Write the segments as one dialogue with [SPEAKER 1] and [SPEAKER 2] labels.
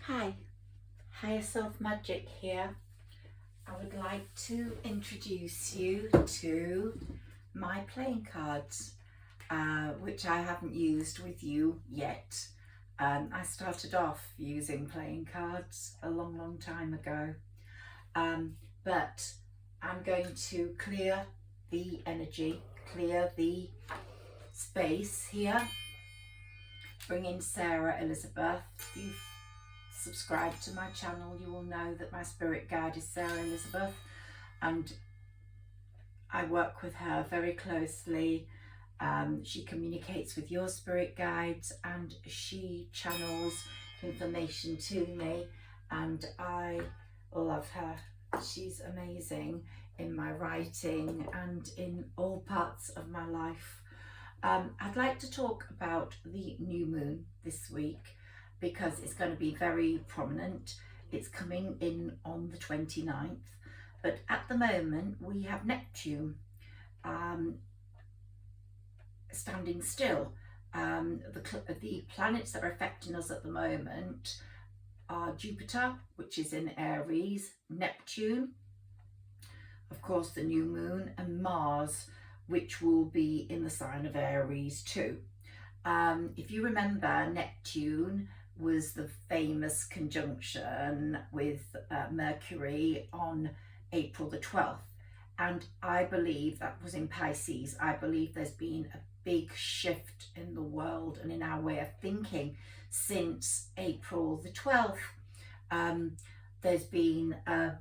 [SPEAKER 1] Hi, Higher Self Magic here. I would like to introduce you to my playing cards, which I haven't used with you yet. I started off using playing cards a long time ago, but I'm going to clear the energy, clear the space here, bring in Sarah Elizabeth. If you've subscribed to my channel, you will know that my spirit guide is Sarah Elizabeth, and I work with her very closely. She communicates with your spirit guides and she channels information to me, and I love her. She's amazing in my writing and in all parts of my life. I'd like to talk about the new moon this week because it's going to be very prominent. It's coming in on the 29th, but at the moment we have Neptune standing still. The planets that are affecting us at the moment are Jupiter, which is in Aries, Neptune, of course the new moon, and Mars, which will be in the sign of Aries too. If you remember, Neptune was the famous conjunction with Mercury on April the 12th, and I believe that was in Pisces. I believe there's been a big shift in the world and in our way of thinking since April the 12th. There's been a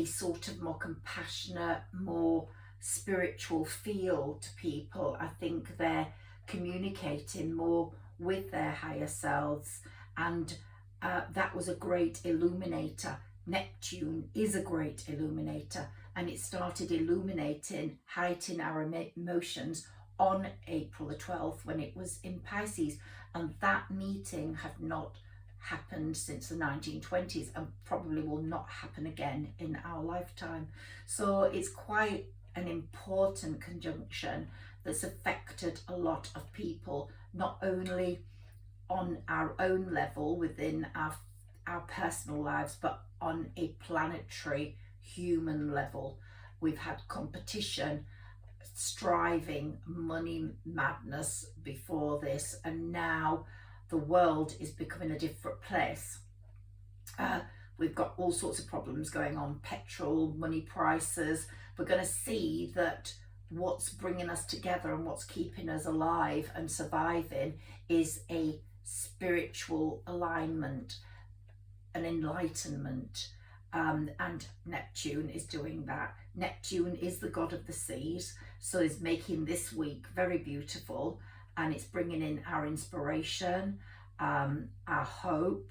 [SPEAKER 1] sort of more compassionate, more spiritual feel to people. I think they're communicating more with their higher selves, and that was a great illuminator. Neptune is a great illuminator, and it started illuminating, heightening our emotions on April the 12th when it was in Pisces, and that meeting had not happened since the 1920s and probably will not happen again in our lifetime. So it's quite an important conjunction that's affected a lot of people, not only on our own level within our personal lives, but on a planetary human level. We've had competition, striving, money madness before this, and now the world is becoming a different place. We've got all sorts of problems going on, petrol, money prices. We're going to see that what's bringing us together and what's keeping us alive and surviving is a spiritual alignment, an enlightenment, and Neptune is doing that. Neptune is the god of the seas, so it's making this week very beautiful, and it's bringing in our inspiration, our hope,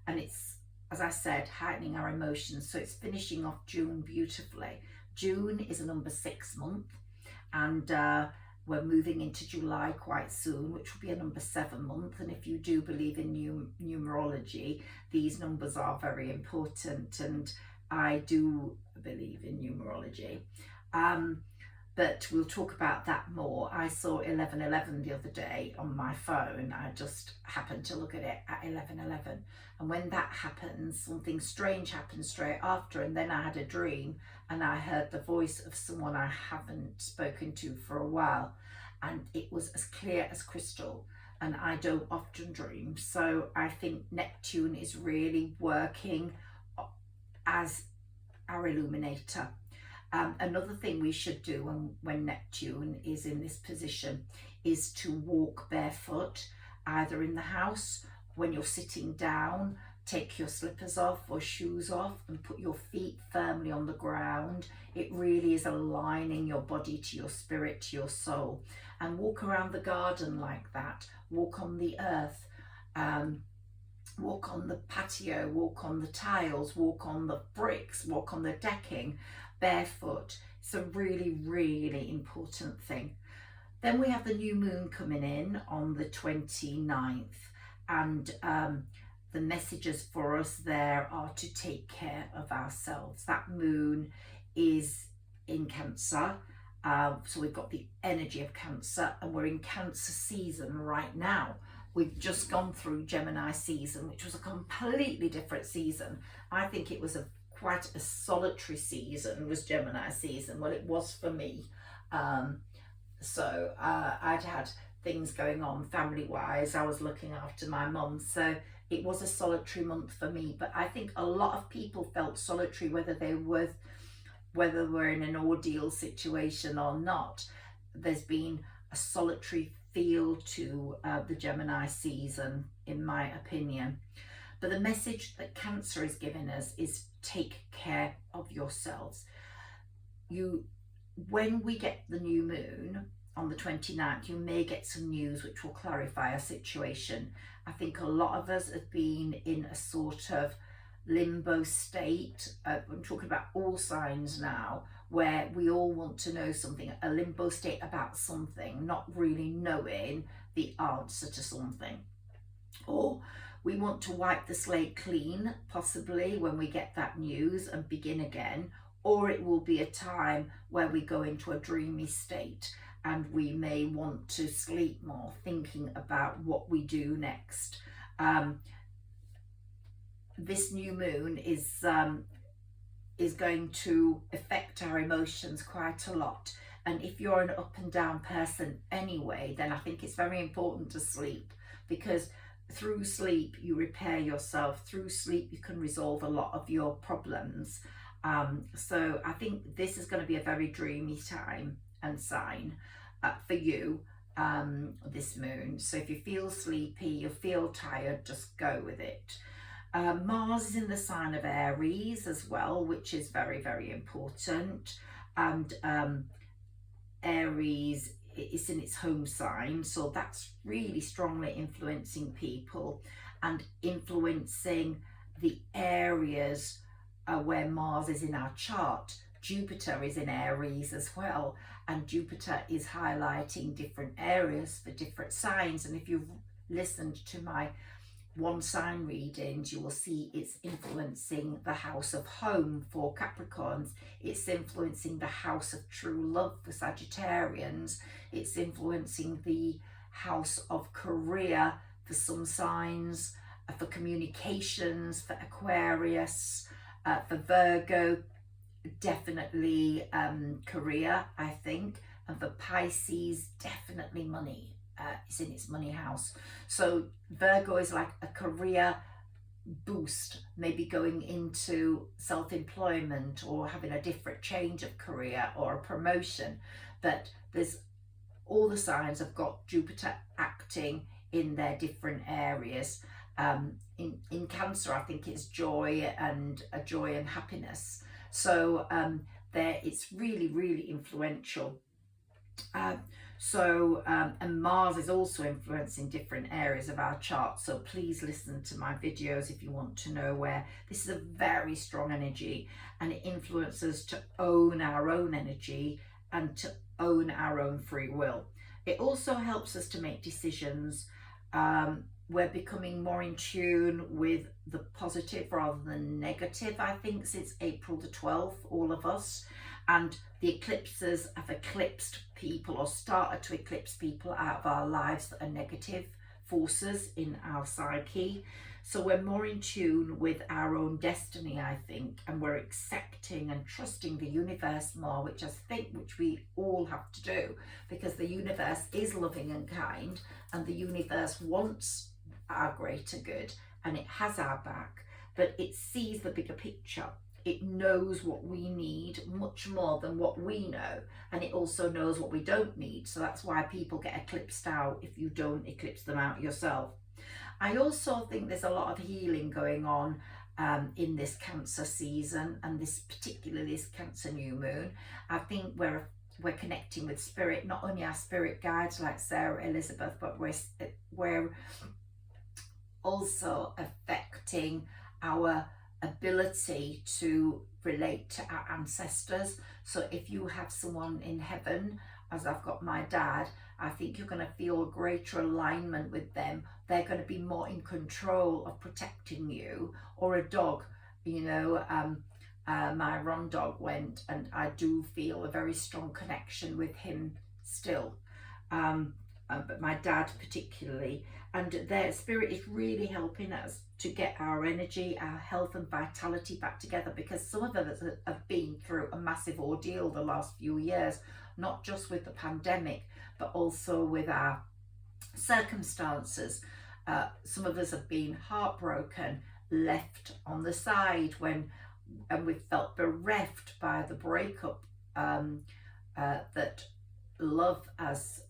[SPEAKER 1] and it's, as I said, heightening our emotions. So it's finishing off June beautifully. June is a number 6 month, and we're moving into July quite soon, which will be a number 7 month. And if you do believe in numerology, these numbers are very important, and I do believe in numerology. But we'll talk about that more. I saw 1111 the other day on my phone. I just happened to look at it at 1111, and when that happens, something strange happens straight after, and then I had a dream and I heard the voice of someone I haven't spoken to for a while, and it was as clear as crystal, and I don't often dream. So I think Neptune is really working as our illuminator. Another thing we should do when Neptune is in this position is to walk barefoot, either in the house, when you're sitting down, take your slippers off or shoes off and put your feet firmly on the ground. It really is aligning your body to your spirit, to your soul. And walk around the garden like that, walk on the earth, walk on the patio, walk on the tiles, walk on the bricks, walk on the decking, barefoot. It's a really important thing. Then we have the new moon coming in on the 29th, and the messages for us there are to take care of ourselves. That moon is in Cancer, so we've got the energy of Cancer, and we're in Cancer season right now. We've just gone through Gemini season, which was a completely different season. I think it was quite a solitary season, was Gemini season. Well, it was for me. Um, I'd had things going on family wise. I was looking after my mum, so it was a solitary month for me. But I think a lot of people felt solitary, whether we're in an ordeal situation or not. There's been a solitary feel to the Gemini season, in my opinion. But the message that Cancer is giving us is take care of yourselves. When we get the new moon on the 29th, you may get some news which will clarify a situation. I think a lot of us have been in a sort of limbo state. I'm talking about all signs now, where we all want to know something, a limbo state about something, not really knowing the answer to something. Or we want to wipe the slate clean, possibly, when we get that news and begin again. Or it will be a time where we go into a dreamy state and we may want to sleep more, thinking about what we do next. This new moon is going to affect our emotions quite a lot. And if you're an up and down person anyway, then I think it's very important to sleep, because through sleep you repair yourself. Through sleep you can resolve a lot of your problems. So I think this is going to be a very dreamy time and sign for you, this moon. So if you feel sleepy, you feel tired, just go with it. Mars is in the sign of Aries as well, which is very, very important. And Aries is in its home sign, so that's really strongly influencing people and influencing the areas where Mars is in our chart. Jupiter is in Aries as well, and Jupiter is highlighting different areas for different signs. And if you've listened to my one sign readings, you will see it's influencing the house of home for Capricorns, it's influencing the house of true love for Sagittarians, it's influencing the house of career for some signs, for communications for Aquarius, for Virgo definitely career, I think, and for Pisces definitely money. It's in its money house. So Virgo is like a career boost, maybe going into self-employment or having a different change of career or a promotion. But there's all the signs have got Jupiter acting in their different areas. In Cancer, I think it's joy and happiness. So it's really, really influential. And Mars is also influencing different areas of our chart, so please listen to my videos if you want to know where. This is a very strong energy, and it influences to own our own energy and to own our own free will. It also helps us to make decisions. We're becoming more in tune with the positive rather than negative, I think, since April the 12th, all of us. And the eclipses have eclipsed people, or started to eclipse people out of our lives that are negative forces in our psyche. So we're more in tune with our own destiny, I think, and we're accepting and trusting the universe more, which we all have to do, because the universe is loving and kind, and the universe wants our greater good, and it has our back, but it sees the bigger picture. It knows what we need much more than what we know, and it also knows what we don't need. So that's why people get eclipsed out if you don't eclipse them out yourself. I also think there's a lot of healing going on in this Cancer season, and particularly this Cancer new moon. I think we're connecting with spirit, not only our spirit guides like Sarah Elizabeth, but we're also affecting our ability to relate to our ancestors. So if you have someone in heaven, as I've got my dad, I think you're going to feel a greater alignment with them. They're going to be more in control of protecting you. Or a dog, my Ron dog went, and I do feel a very strong connection with him still. but my dad particularly, and their spirit is really helping us to get our energy, our health and vitality back together, because some of us have been through a massive ordeal the last few years, not just with the pandemic, but also with our circumstances. Some of us have been heartbroken, left on the side and we've felt bereft by the breakup that love has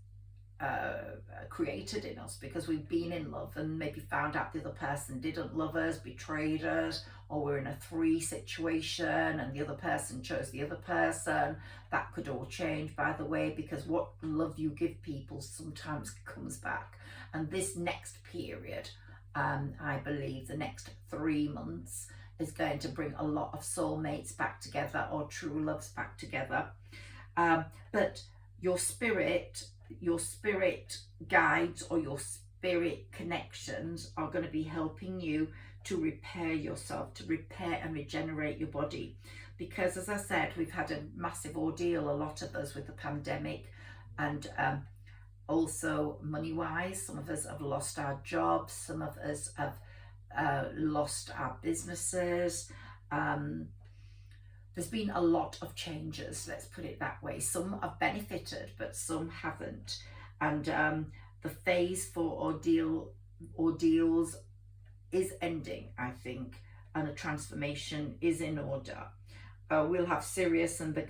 [SPEAKER 1] created in us, because we've been in love and maybe found out the other person didn't love us, betrayed us, or we're in a three situation and the other person chose the other person. That could all change, by the way, because what love you give people sometimes comes back. And this next period, I believe the next 3 months, is going to bring a lot of soulmates back together, or true loves back together. But your spirit guides or your spirit connections are going to be helping you to repair yourself, to repair and regenerate your body. Because as I said, we've had a massive ordeal, a lot of us, with the pandemic, and also money-wise. Some of us have lost our jobs, some of us have lost our businesses. There's been a lot of changes, let's put it that way. Some have benefited, but some haven't. And the phase for ordeals is ending, I think, and a transformation is in order. We'll have Sirius and the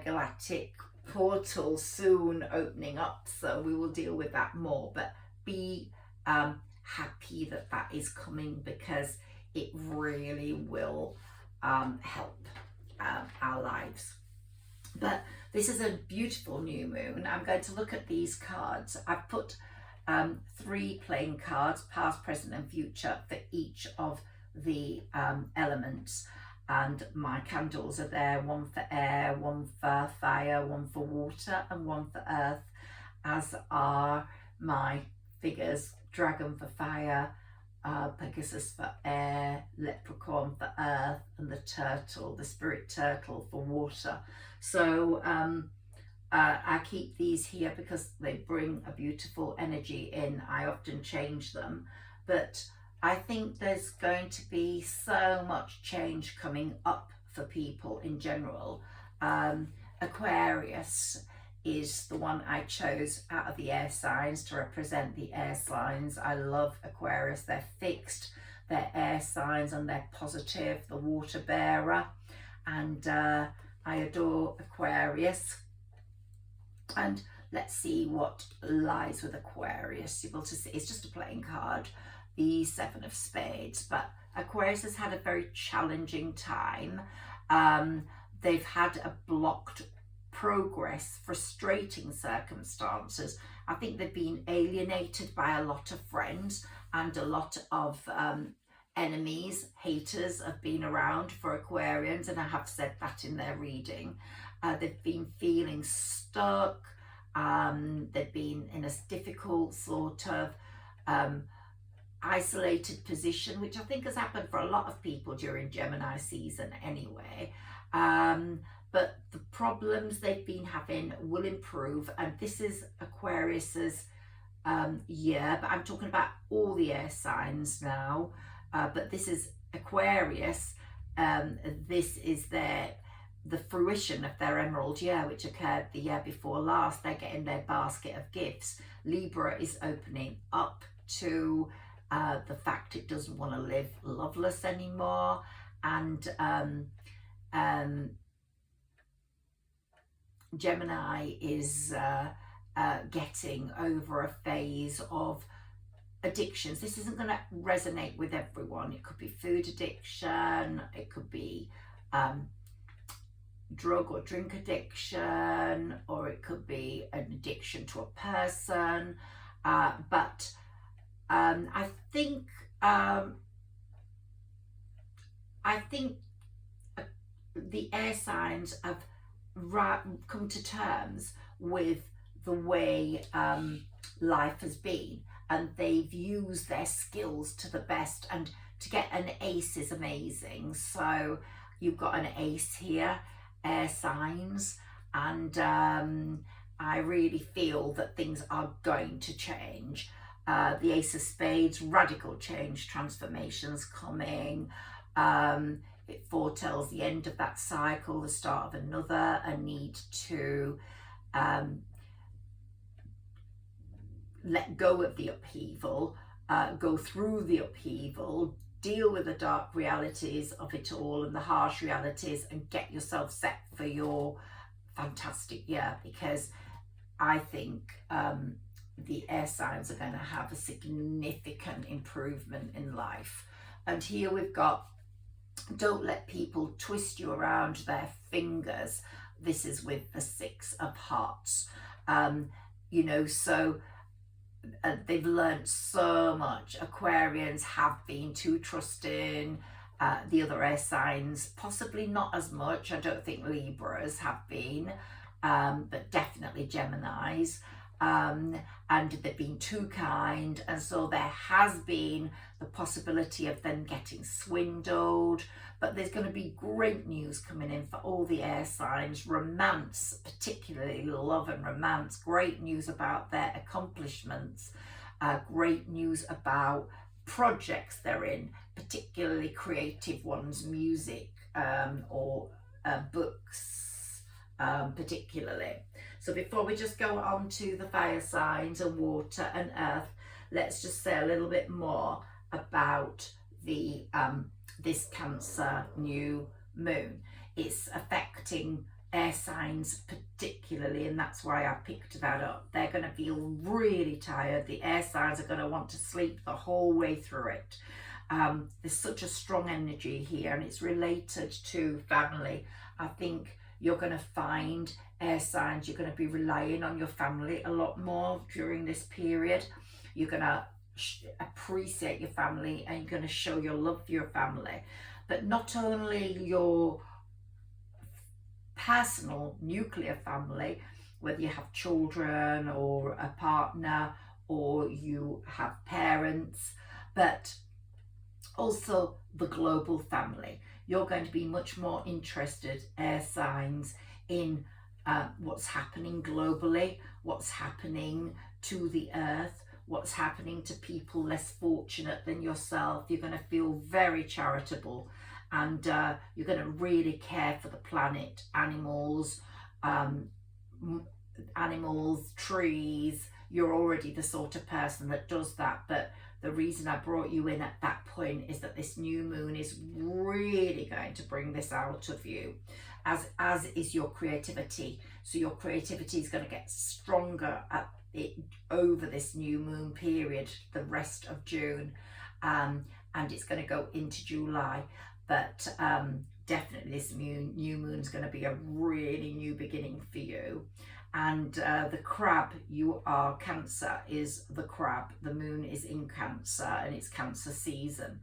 [SPEAKER 1] galactic portal soon opening up, so we will deal with that more. But be happy that that is coming, because it really will help our lives. But this is a beautiful new moon. I'm going to look at these cards. I've put 3 playing cards, past, present and future, for each of the elements, and my candles are there, one for air, one for fire, one for water and one for earth, as are my figures: dragon for fire, Pegasus for air, leprechaun for earth, and the turtle, the spirit turtle, for water. So I keep these here because they bring a beautiful energy in. I often change them, but I think there's going to be so much change coming up for people in general. Aquarius is the one I chose out of the air signs to represent the air signs. I love Aquarius. They're fixed, they're air signs, and they're positive, the water bearer. And I adore Aquarius. And let's see what lies with Aquarius. You're able to see it's just a playing card, the 7 of Spades. But Aquarius has had a very challenging time. They've had a blocked progress, frustrating circumstances. I think they've been alienated by a lot of friends, and a lot of enemies, haters have been around for Aquarians, and I have said that in their reading. They've been feeling stuck. They've been in a difficult sort of isolated position, which I think has happened for a lot of people during Gemini season anyway. But the problems they've been having will improve, and this is Aquarius's year, but I'm talking about all the air signs now. But this is Aquarius. This is the fruition of their emerald year, which occurred the year before last. They're getting their basket of gifts. Libra is opening up to the fact it doesn't want to live loveless anymore, and Gemini is getting over a phase of addictions. This isn't going to resonate with everyone. It could be food addiction, it could be drug or drink addiction, or it could be an addiction to a person. But I think the air signs have come to terms with the way life has been, and they've used their skills to the best. And to get an ace is amazing. So you've got an ace here, air signs, and I really feel that things are going to change. The Ace of Spades, radical change, transformations coming. It foretells the end of that cycle, the start of another, a need to let go of the upheaval, go through the upheaval, deal with the dark realities of it all and the harsh realities, and get yourself set for your fantastic year, because I think the air signs are going to have a significant improvement in life. And here we've got, don't let people twist you around their fingers. This is with the Six of Hearts. You know, so they've learned so much. Aquarians have been too trusting. The other air signs, possibly not as much. I don't think Libras have been, but definitely Geminis. And they've been too kind, and so there has been the possibility of them getting swindled. But there's going to be great news coming in for all the air signs. Romance, particularly love and romance, great news about their accomplishments, great news about projects they're in, particularly creative ones, music or books particularly. So before we just go on to the fire signs and water and earth, let's just say a little bit more about the this Cancer new moon. It's affecting air signs particularly, and that's why I picked that up. They're going to feel really tired. The air signs are going to want to sleep the whole way through it. There's such a strong energy here, and it's related to family. I think you're going to find air signs, you're going to be relying on your family a lot more during this period. You're going to appreciate your family, and you're going to show your love for your family. But not only your personal nuclear family, whether you have children or a partner or you have parents, but also the global family. You're going to be much more interested, air signs, in what's happening globally, what's happening to the earth, what's happening to people less fortunate than yourself. You're going to feel very charitable, and you're going to really care for the planet, animals, trees. You're already the sort of person that does that, but the reason I brought you in at that point is that this new moon is really going to bring this out of you, as is your creativity. So your creativity is going to get stronger over this new moon period, the rest of June, and it's going to go into July. But definitely this new moon is going to be a really new beginning for you. And the crab, you are Cancer, is the crab. The moon is in Cancer, and it's Cancer season.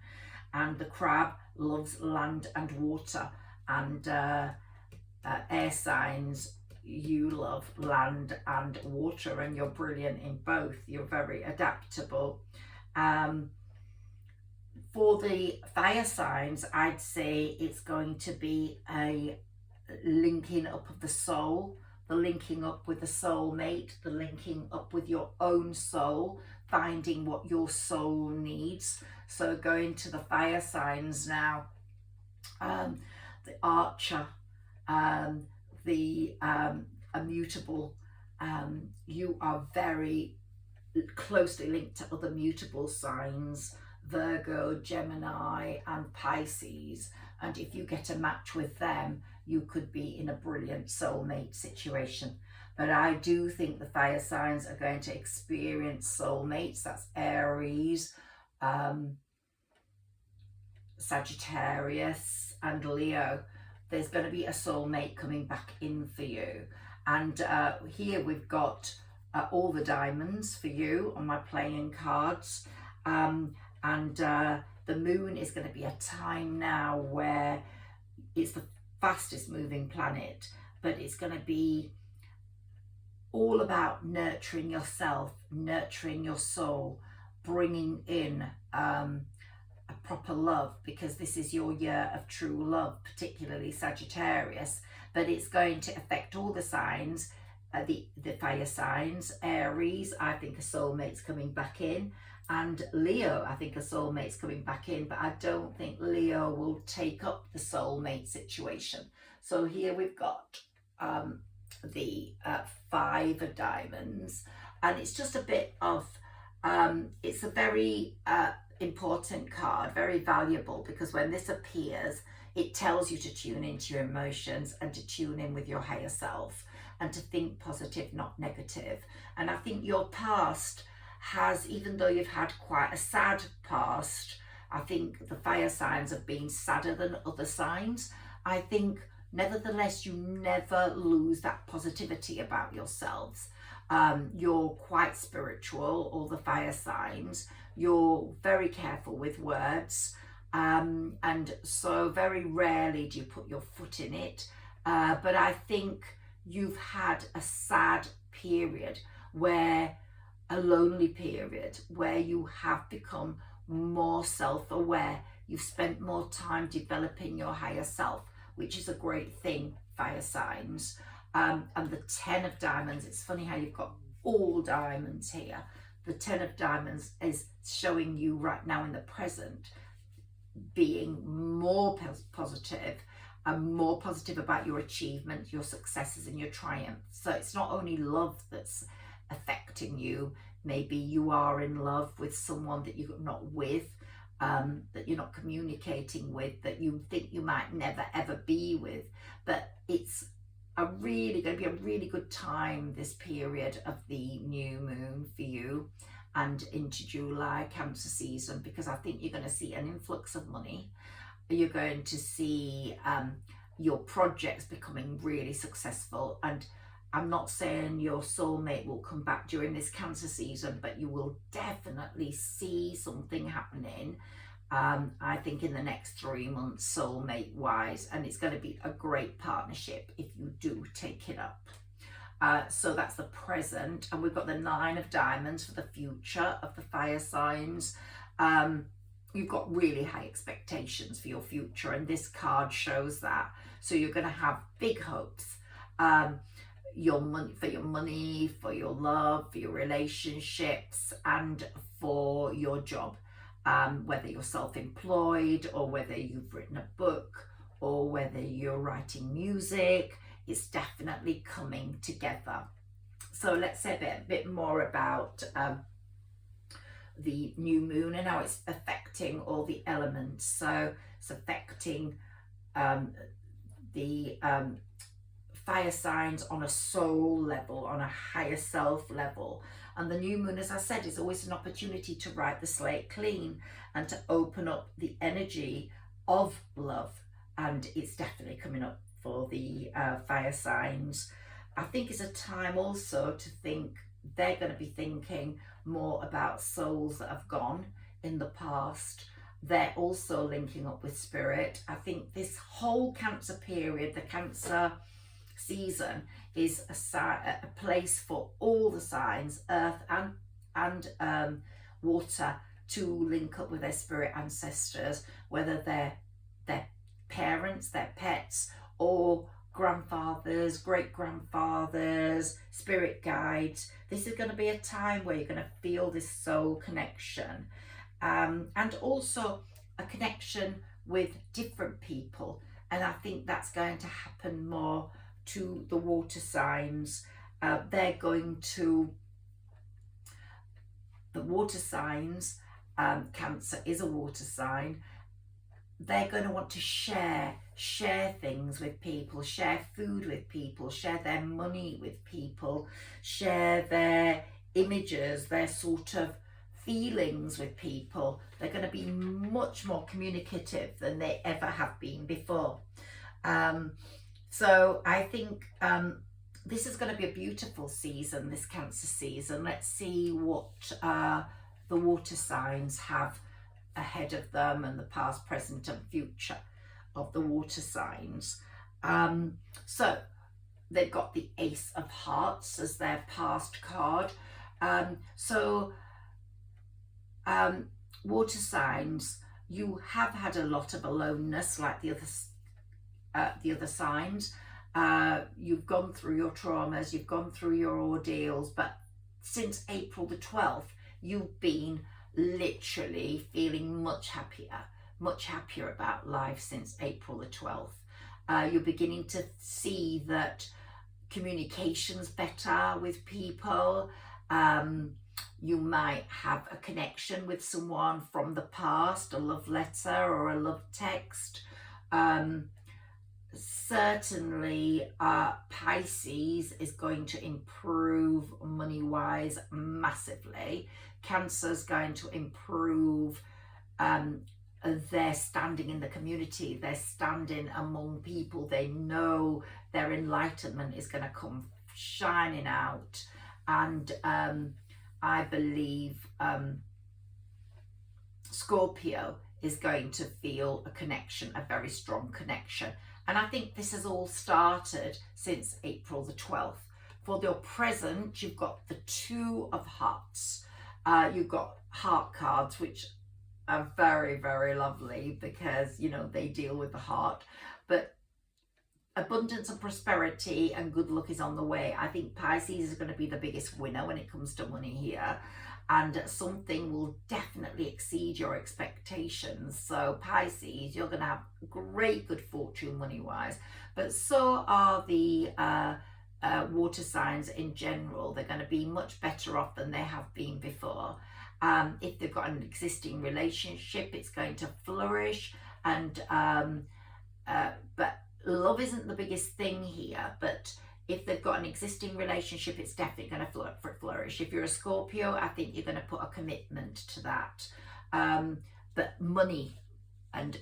[SPEAKER 1] And the crab loves land and water. And air signs, you love land and water, and you're brilliant in both. You're very adaptable. For the fire signs, I'd say it's going to be a linking up of the soul, the linking up with the soulmate, the linking up with your own soul, finding what your soul needs. So going to the fire signs now, the Archer, the immutable, you are very closely linked to other mutable signs, Virgo, Gemini and Pisces, and if you get a match with them, you could be in a brilliant soulmate situation. But I do think the fire signs are going to experience soulmates. That's Aries, Sagittarius and Leo. There's going to be a soulmate coming back in for you. And here we've got all the diamonds for you on my playing cards. And the moon is going to be a time now where it's the fastest moving planet, but it's going to be all about nurturing yourself, nurturing your soul, bringing in a proper love, because this is your year of true love, particularly Sagittarius. But it's going to affect all the signs. the fire signs. Aries, I think a soulmate's coming back in, and Leo, I think a soulmate's coming back in, but I don't think Leo will take up the soulmate situation. So here we've got the Five of Diamonds, and it's just a bit of it's a very important card, very valuable, because when this appears, it tells you to tune into your emotions and to tune in with your higher self and to think positive, not negative. And I think your past has, even though you've had quite a sad past, I think the fire signs have been sadder than other signs. I think nevertheless, you never lose that positivity about yourselves. You're quite spiritual, all the fire signs. You're very careful with words. And so very rarely do you put your foot in it. But I think you've had a sad period, where a lonely period, where you have become more self-aware. You've spent more time developing your higher self, which is a great thing, fire signs. And the Ten of Diamonds, it's funny how you've got all diamonds here. The Ten of Diamonds is showing you right now in the present being more positive and more positive about your achievements, your successes and your triumphs. So it's not only love that's affecting you. Maybe you are in love with someone that you're not with, that you're not communicating with, that you think you might never ever be with. But it's going to be a really good time, this period of the new moon for you and into July, Cancer season, because I think you're going to see an influx of money. You're going to see your projects becoming really successful. And I'm not saying your soulmate will come back during this Cancer season, but you will definitely see something happening, I think, in the next 3 months, soulmate wise, and it's going to be a great partnership if you do take it up. So that's the present, and we've got the Nine of Diamonds for the future of the fire signs. You've got really high expectations for your future, and this card shows that. So you're going to have big hopes. Your money, for your love, for your relationships, and for your job. Whether you're self-employed, or whether you've written a book, or whether you're writing music, it's definitely coming together. So let's say a bit more about the new moon and how it's affecting all the elements. So it's affecting the fire signs on a soul level, on a higher self level. And the new moon, as I said, is always an opportunity to wipe the slate clean and to open up the energy of love. And it's definitely coming up for the fire signs. I think it's a time also to think, they're going to be thinking more about souls that have gone in the past. They're also linking up with spirit. I think this whole Cancer period, the Cancer season, is a place for all the signs, earth and water, to link up with their spirit ancestors, whether they're their parents, their pets, or grandfathers, great grandfathers, spirit guides. This is going to be a time where you're going to feel this soul connection, and also a connection with different people. And I think that's going to happen more to the water signs. The water signs, Cancer is a water sign. They're going to want to share things with people, share food with people, share their money with people, share their images, their sort of feelings with people. They're going to be much more communicative than they ever have been before. So I think this is going to be a beautiful season, this Cancer season. Let's see what the water signs have ahead of them, and the past, present and future of the water signs. So they've got the Ace of Hearts as their past card. Water signs, you have had a lot of aloneness, like the other signs. You've gone through your traumas, you've gone through your ordeals, but since April the 12th, you've been literally feeling much happier about life since April the 12th. You're beginning to see that communication's better with people. You might have a connection with someone from the past, a love letter or a love text. Certainly Pisces is going to improve money wise massively. Cancer is going to improve their standing in the community, their standing among people. They know their enlightenment is going to come shining out, and I believe Scorpio is going to feel a connection, a very strong connection. And I think this has all started since April the 12th. For your present, you've got the Two of Hearts. You've got heart cards, which are very, very lovely because, you know, they deal with the heart. But abundance and prosperity and good luck is on the way. I think Pisces is going to be the biggest winner when it comes to money here. And something will definitely exceed your expectations. So Pisces, you're going to have great good fortune money-wise. But so are the water signs in general. They're going to be much better off than they have been before. If they've got an existing relationship, it's going to flourish. And but love isn't the biggest thing here. But if they've got an existing relationship, it's definitely going to flourish. If you're a Scorpio, I think you're going to put a commitment to that. But money and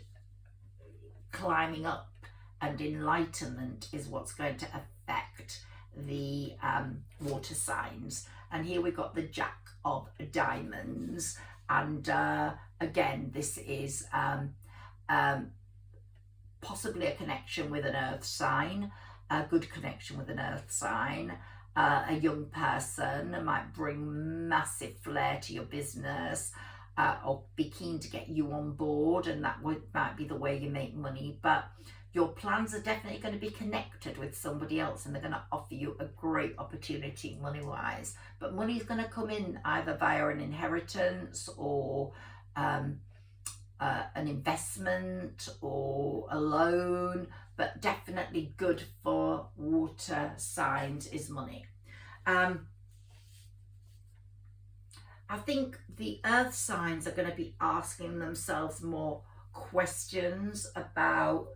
[SPEAKER 1] climbing up and enlightenment is what's going to affect the water signs. And here we've got the Jack of Diamonds. And again, this is possibly a connection with an earth sign. A good connection with an earth sign. A young person might bring massive flair to your business, or be keen to get you on board, and that might be the way you make money. But your plans are definitely going to be connected with somebody else, and they're going to offer you a great opportunity money wise. But money's going to come in either via an inheritance or an investment or a loan. But definitely good for water signs is money. I think the earth signs are going to be asking themselves more questions about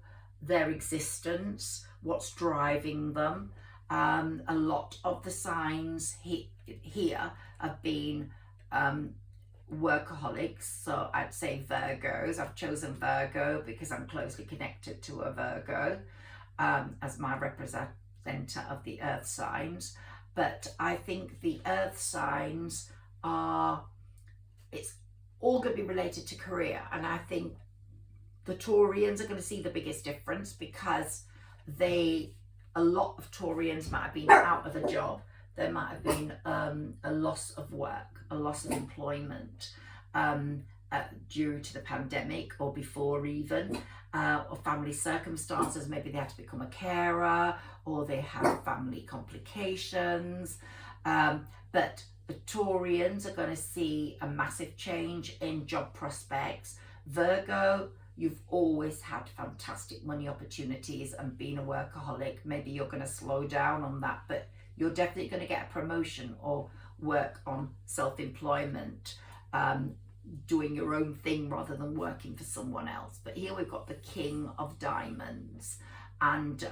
[SPEAKER 1] their existence, what's driving them. A lot of the signs here have been workaholics, so I'd say Virgos. I've chosen Virgo because I'm closely connected to a Virgo as my representative of the earth signs. But I think the earth signs it's all going to be related to career, and I think the Taurians are going to see the biggest difference because a lot of Taurians might have been out of a job. There might have been a loss of work, a loss of employment due to the pandemic or before even, or family circumstances. Maybe they had to become a carer or they have family complications. But the Taurians are going to see a massive change in job prospects. Virgo, you've always had fantastic money opportunities and been a workaholic. Maybe you're going to slow down on that, but you're definitely going to get a promotion or work on self-employment, doing your own thing rather than working for someone else. But here we've got the King of Diamonds. And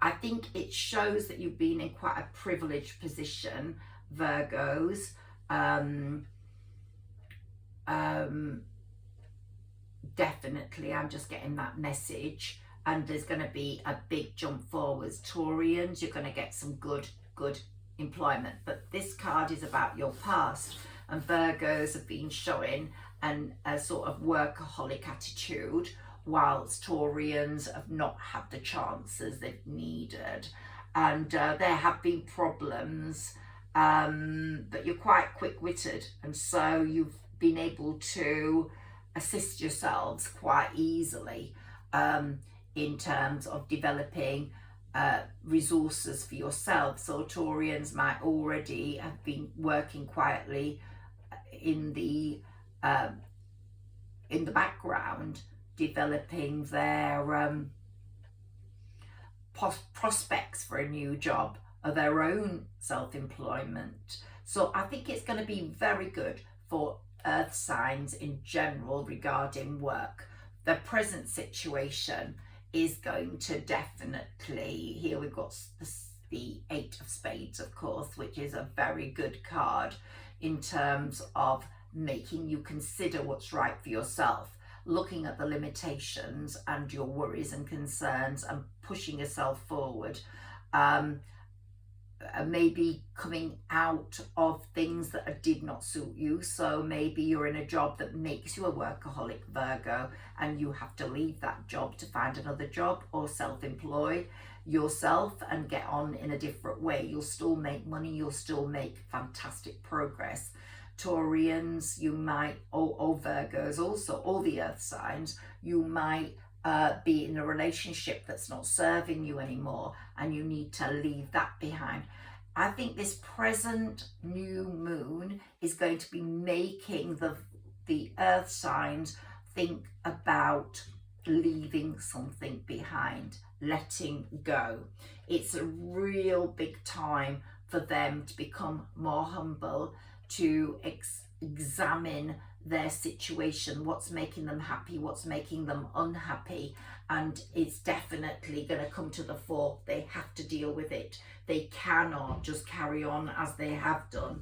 [SPEAKER 1] I think it shows that you've been in quite a privileged position, Virgos. Definitely, I'm just getting that message. And there's going to be a big jump forwards. Taurians, you're going to get some good employment. But this card is about your past. And Virgos have been showing a sort of workaholic attitude, whilst Taurians have not had the chances they've needed. And there have been problems, but you're quite quick-witted. And so you've been able to assist yourselves quite easily. in terms of developing resources for yourself. So Taurians might already have been working quietly in the um, background, developing their prospects for a new job or their own self-employment. So I think it's going to be very good for earth signs in general regarding work. The present situation is going to definitely, here we've got the Eight of Spades, of course, which is a very good card in terms of making you consider what's right for yourself, looking at the limitations and your worries and concerns and pushing yourself forward. Maybe coming out of things that did not suit you. So maybe you're in a job that makes you a workaholic, Virgo, and you have to leave that job to find another job, or self-employ yourself and get on in a different way. You'll still make money, you'll still make fantastic progress. Taurians, you might, or Virgos also, all the earth signs, you might be in a relationship that's not serving you anymore and you need to leave that behind. I think this present new moon is going to be making the earth signs think about leaving something behind, letting go. It's a real big time for them to become more humble, to examine their situation, what's making them happy, what's making them unhappy, and it's definitely going to come to the fore. They have to deal with it. They cannot just carry on as they have done,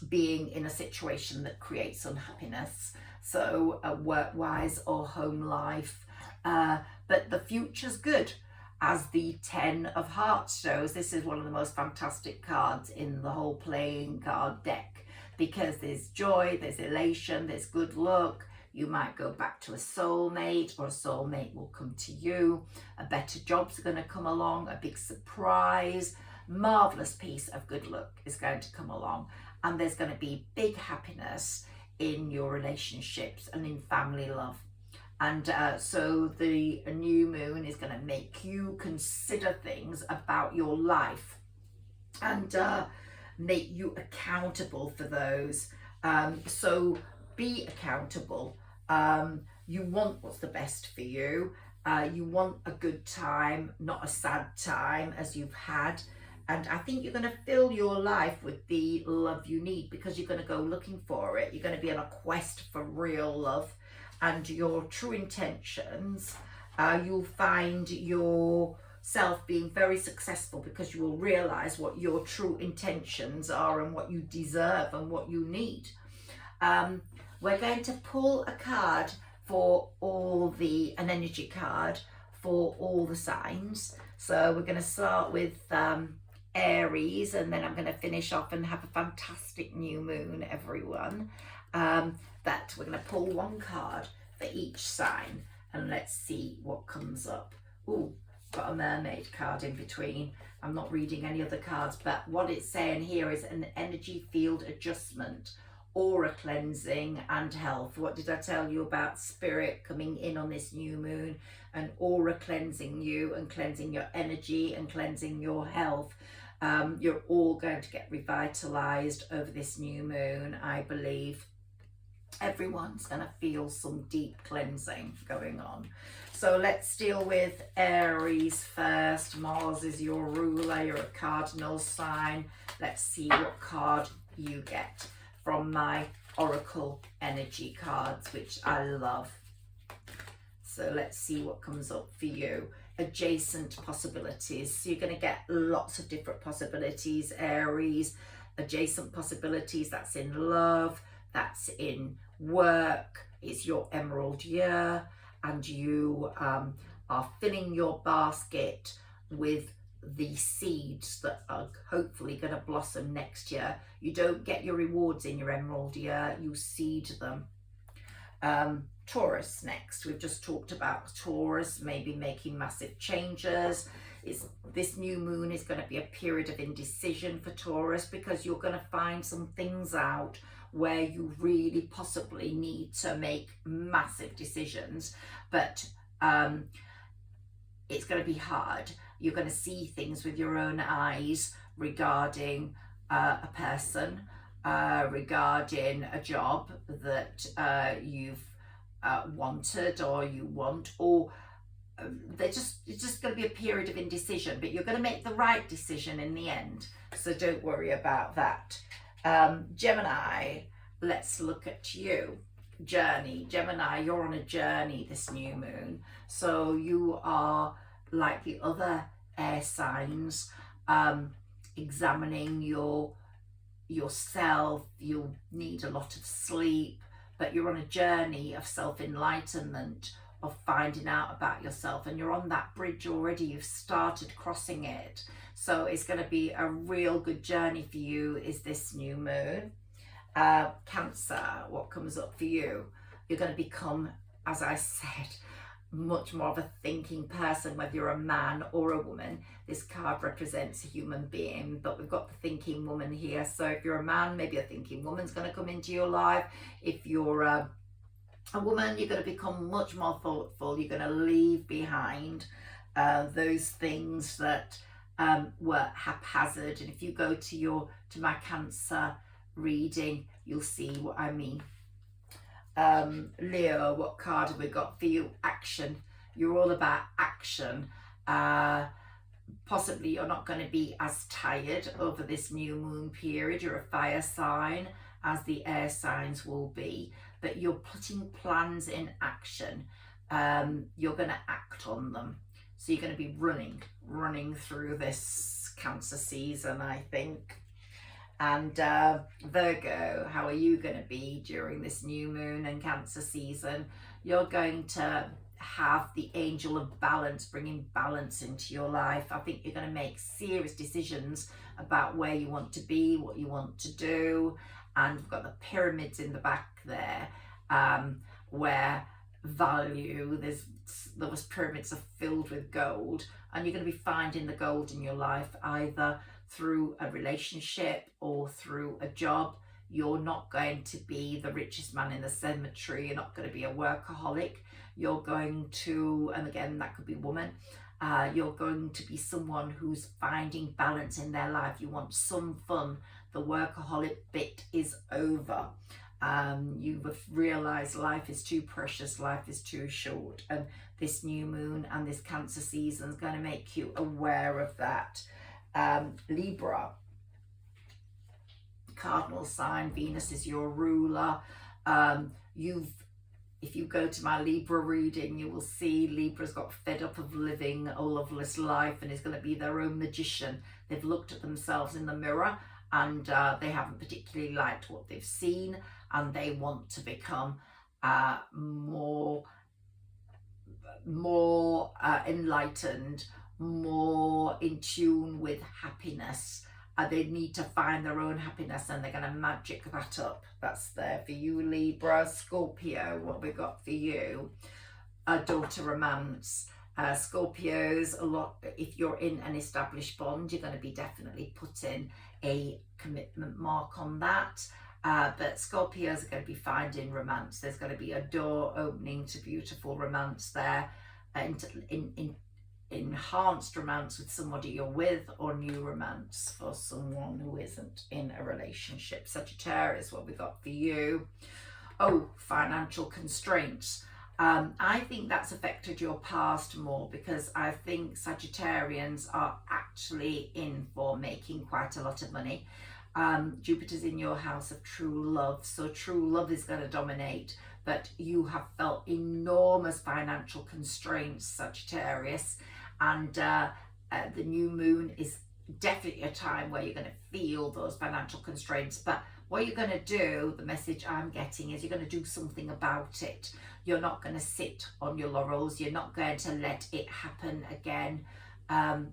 [SPEAKER 1] being in a situation that creates unhappiness. So work-wise or home life, but the future's good. As the Ten of Hearts shows, this is one of the most fantastic cards in the whole playing card deck, because there's joy, there's elation, there's good luck. You might go back to a soulmate, or a soulmate will come to you. A better job's going to come along, a big surprise, marvelous piece of good luck is going to come along. And there's going to be big happiness in your relationships and in family love. And so the new moon is going to make you consider things about your life and make you accountable for those. So be accountable. You want what's the best for you. You want a good time, not a sad time as you've had. And I think you're going to fill your life with the love you need, because you're going to go looking for it. You're going to be on a quest for real love and your true intentions. You'll find yourself being very successful, because you will realize what your true intentions are and what you deserve and what you need. We're going to pull a card for an energy card for all the signs. So we're going to start with Aries, and then I'm going to finish off and have a fantastic new moon, everyone. That we're going to pull one card for each sign, and let's see what comes up. Ooh, got a mermaid card in between. I'm not reading any other cards, but what it's saying here is an energy field adjustment, aura cleansing, and health. What did I tell you about spirit coming in on this new moon and aura cleansing you and cleansing your energy and cleansing your health? You're all going to get revitalized over this new moon, I believe. Everyone's going to feel some deep cleansing going on. So let's deal with Aries first. Mars is your ruler, you're a cardinal sign. Let's see what card you get from my Oracle energy cards, which I love. So let's see what comes up for you. Adjacent possibilities. So you're going to get lots of different possibilities, Aries. Adjacent possibilities, that's in love, that's in work. It's your emerald year, and you are filling your basket with the seeds that are hopefully going to blossom next year. You don't get your rewards in your emerald year, you seed them. Taurus next. We've just talked about Taurus maybe making massive changes. This new moon is going to be a period of indecision for Taurus, because you're going to find some things out where you really possibly need to make massive decisions, but it's going to be hard. You're going to see things with your own eyes regarding a person, regarding a job that you've wanted or you want, or it's just going to be a period of indecision, but you're going to make the right decision in the end, so don't worry about that. Gemini, let's look at you. Journey. Gemini, you're on a journey this new moon, so you are like the other air signs, examining yourself. You'll need a lot of sleep, but you're on a journey of self-enlightenment, of finding out about yourself, and you're on that bridge already. You've started crossing it, so it's going to be a real good journey for you, is this new moon. Cancer, what comes up for you? You're going to become, as I said, much more of a thinking person, whether you're a man or a woman. This card represents a human being, but we've got the thinking woman here. So if you're a man, maybe a thinking woman's going to come into your life. If you're a woman, you're going to become much more thoughtful. You're going to leave behind those things that were haphazard. And if you go to my Cancer reading, you'll see what I mean. Leo, what card have we got for you? Action. You're all about action. Possibly you're not going to be as tired over this new moon period. You're a fire sign, as the air signs will be, but you're putting plans in action. You're going to act on them. So you're going to be running through this Cancer season, I think. And Virgo, how are you going to be during this new moon and Cancer season? You're going to have the angel of balance, bringing balance into your life. I think you're going to make serious decisions about where you want to be, what you want to do. And we've got the pyramids in the back there, where value, those pyramids are filled with gold, and you're going to be finding the gold in your life, either through a relationship or through a job. You're not going to be the richest man in the cemetery. You're not going to be a workaholic. You're going to, and again, that could be woman, you're going to be someone who's finding balance in their life. You want some fun. The workaholic bit is over. You have realized life is too precious, life is too short, and this new moon and this Cancer season is going to make you aware of that. Libra, cardinal sign, Venus is your ruler. If you go to my Libra reading, you will see Libra's got fed up of living a loveless life and is going to be their own magician. They've looked at themselves in the mirror and they haven't particularly liked what they've seen, and they want to become more enlightened, more in tune with happiness. They need to find their own happiness, and they're going to magic that up. That's there for you, Libra. Scorpio, what we got for you? Daughter romance. Scorpios, a lot, if you're in an established bond, you're going to be definitely putting a commitment mark on that. But Scorpios are going to be finding romance. There's going to be a door opening to beautiful romance there, enhanced romance with somebody you're with, or new romance for someone who isn't in a relationship. Sagittarius, what we got for you? Oh, financial constraints. I think that's affected your past more, because I think Sagittarians are actually in for making quite a lot of money. Jupiter's in your house of true love, so true love is going to dominate, but you have felt enormous financial constraints, Sagittarius, and the new moon is definitely a time where you're going to feel those financial constraints. But what you're going to do, the message I'm getting, is you're going to do something about it. You're not going to sit on your laurels. You're not going to let it happen again.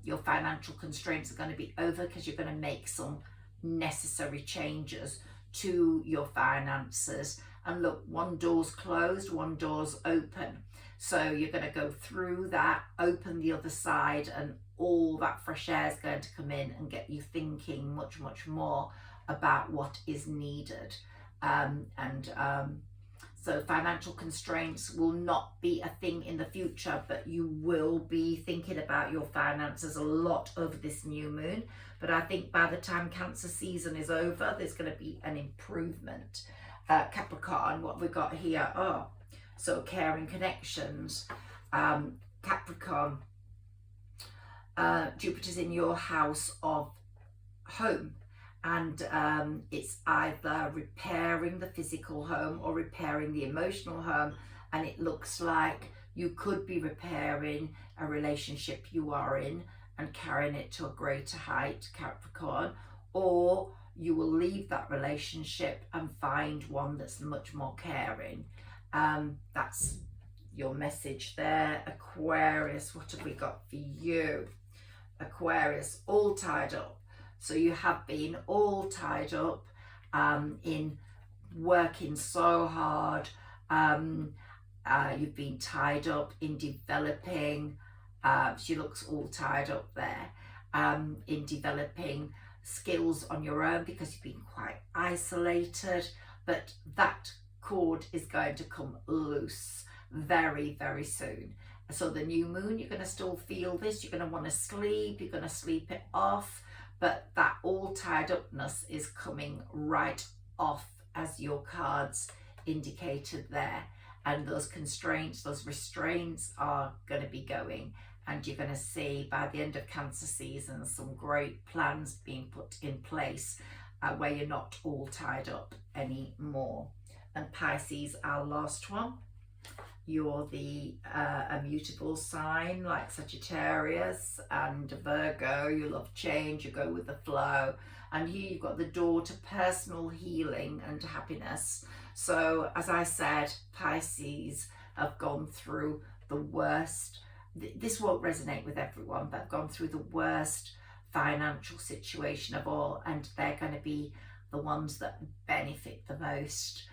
[SPEAKER 1] Your financial constraints are going to be over, because you're going to make some necessary changes to your finances. And look, one door's closed, one door's open. So you're going to go through that, open the other side, and all that fresh air is going to come in and get you thinking much, much more about what is needed. So financial constraints will not be a thing in the future, but you will be thinking about your finances a lot over this new moon. But I think by the time Cancer season is over, there's going to be an improvement. Capricorn, what we got here? Oh, so caring connections. Capricorn, Jupiter's in your house of home. And it's either repairing the physical home or repairing the emotional home. And it looks like you could be repairing a relationship you are in and carrying it to a greater height, Capricorn, or you will leave that relationship and find one that's much more caring. That's your message there. Aquarius, what have we got for you? Aquarius, all tied up. So you have been all tied up in working so hard. You've been tied up in developing, she looks all tied up there, in developing skills on your own because you've been quite isolated. But that cord is going to come loose very, very soon. So the new moon, you're going to still feel this. You're going to want to sleep. You're going to sleep it off. But that all tied upness is coming right off, as your cards indicated there. And those constraints, those restraints are going to be going. And you're going to see by the end of Cancer season some great plans being put in place where you're not all tied up anymore. And Pisces, our last one. You're the immutable sign like Sagittarius and Virgo. You love change, you go with the flow. And here you've got the door to personal healing and happiness. So as I said, Pisces have gone through the worst. This won't resonate with everyone, but gone through the worst financial situation of all. And they're going to be the ones that benefit the most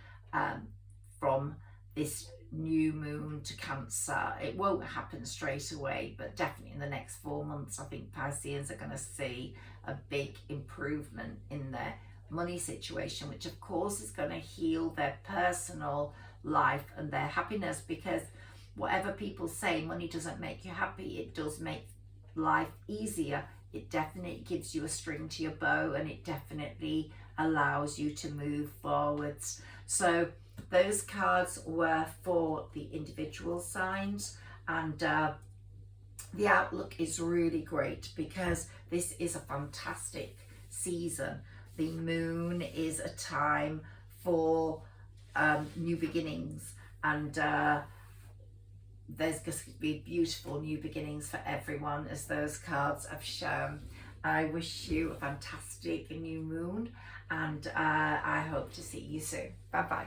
[SPEAKER 1] from this new moon to Cancer. It won't happen straight away, but definitely in the next 4 months I think Pisceans are going to see a big improvement in their money situation, which of course is going to heal their personal life and their happiness, because whatever people say, money doesn't make you happy. It does make life easier. It definitely gives you a string to your bow, and it definitely allows you to move forwards. So those cards were for the individual signs, and the outlook is really great because this is a fantastic season. The moon is a time for new beginnings, and there's going to be beautiful new beginnings for everyone, as those cards have shown. I wish you a fantastic new moon, and I hope to see you soon. Bye bye.